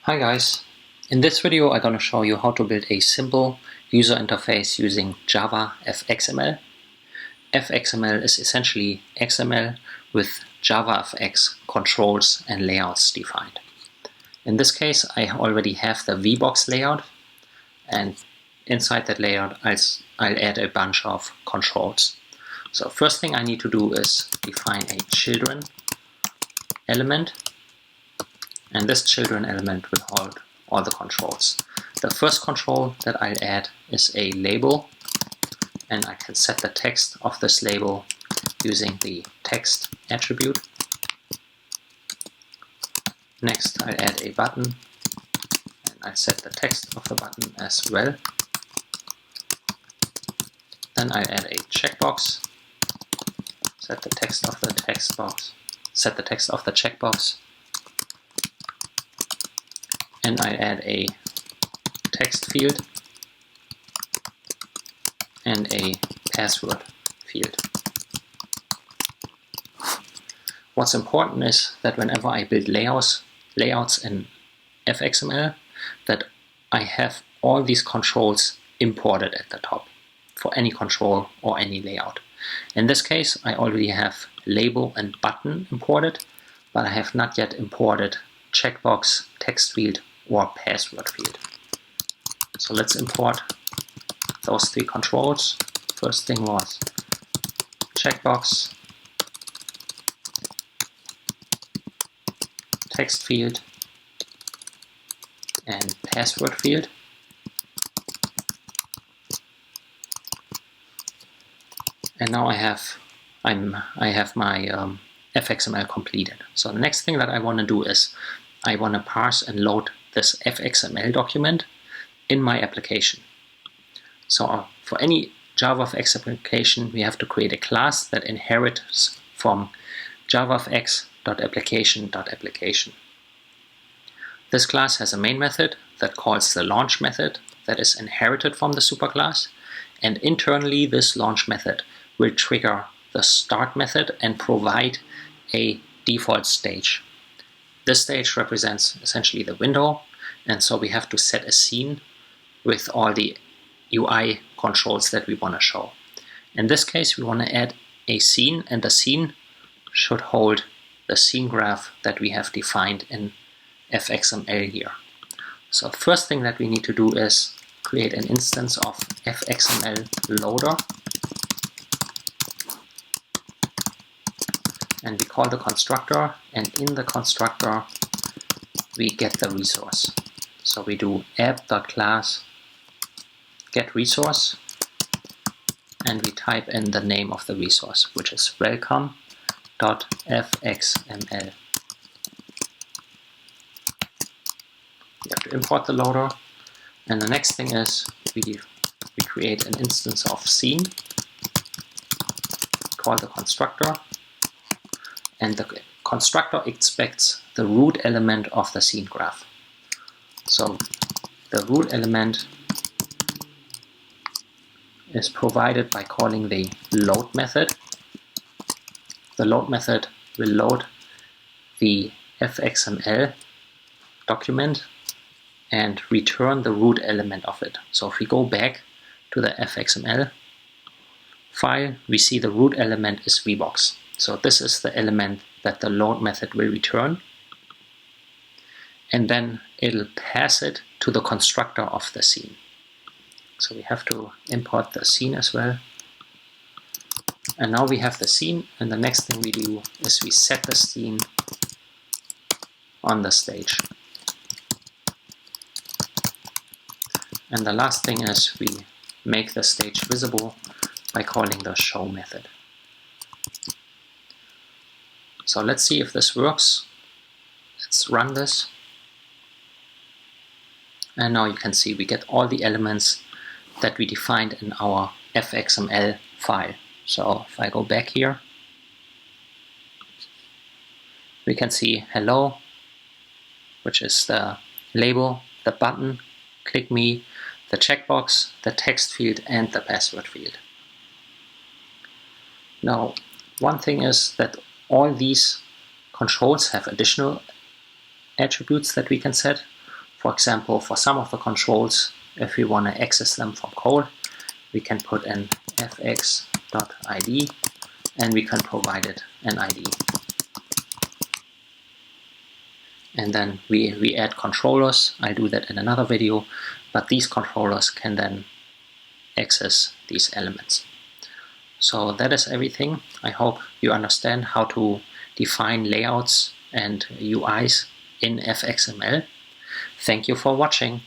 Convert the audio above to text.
Hi guys, in this video I'm going to show you how to build a simple user interface using Java FXML. FXML is essentially XML with JavaFX controls and layouts defined. In this case I already have the VBox layout, and inside that layout I'll add a bunch of controls. So first thing I need to do is define a children element. And this children element will hold all the controls. The first control that I'll add is a label, and I can set the text of this label using the text attribute. Next I'll add a button, and I'll set the text of the button as well. Then I'll add a checkbox, set the text of the checkbox, and I add a text field and a password field. What's important is that whenever I build layouts in FXML, that I have all these controls imported at the top for any control or any layout. In this case I already have label and button imported, but I have not yet imported checkbox, text field or password field. So let's import those three controls. First thing was checkbox, text field and password field. And now I have my FXML completed. So the next thing that I want to do is I want to parse and load this FXML document in my application. So for any JavaFX application, we have to create a class that inherits from javafx.application.application. This class has a main method that calls the launch method that is inherited from the superclass, and internally this launch method will trigger the start method and provide a default stage. This stage represents essentially the window, and so we have to set a scene with all the UI controls that we want to show. In this case we want to add a scene, and the scene should hold the scene graph that we have defined in FXML here. So first thing that we need to do is create an instance of FXML loader, and we call the constructor, and in the constructor we get the resource. So we do app.class get resource, and we type in the name of the resource, which is welcome.fxml. We have to import the loader, and the next thing is we create an instance of scene, call the constructor, and the constructor expects the root element of the scene graph. So the root element is provided by calling the load method. The load method will load the FXML document and return the root element of it. So if we go back to the FXML file, we see the root element is VBox. So this is the element that the load method will return, and then it'll pass it to the constructor of the scene. So we have to import the scene as well. And now we have the scene, and the next thing we do is we set the scene on the stage. And the last thing is we make the stage visible by calling the show method. So let's see if this works. Let's run this. And now you can see we get all the elements that we defined in our FXML file. So if I go back here, we can see hello, which is the label, the button, click me, the checkbox, the text field, and the password field. Now, one thing is that all these controls have additional attributes that we can set. For example, for some of the controls, if we want to access them from code, we can put in fx.id and we can provide it an ID. And then we add controllers. I'll do that in another video, but these controllers can then access these elements. So that is everything. I hope you understand how to define layouts and UIs in FXML. Thank you for watching.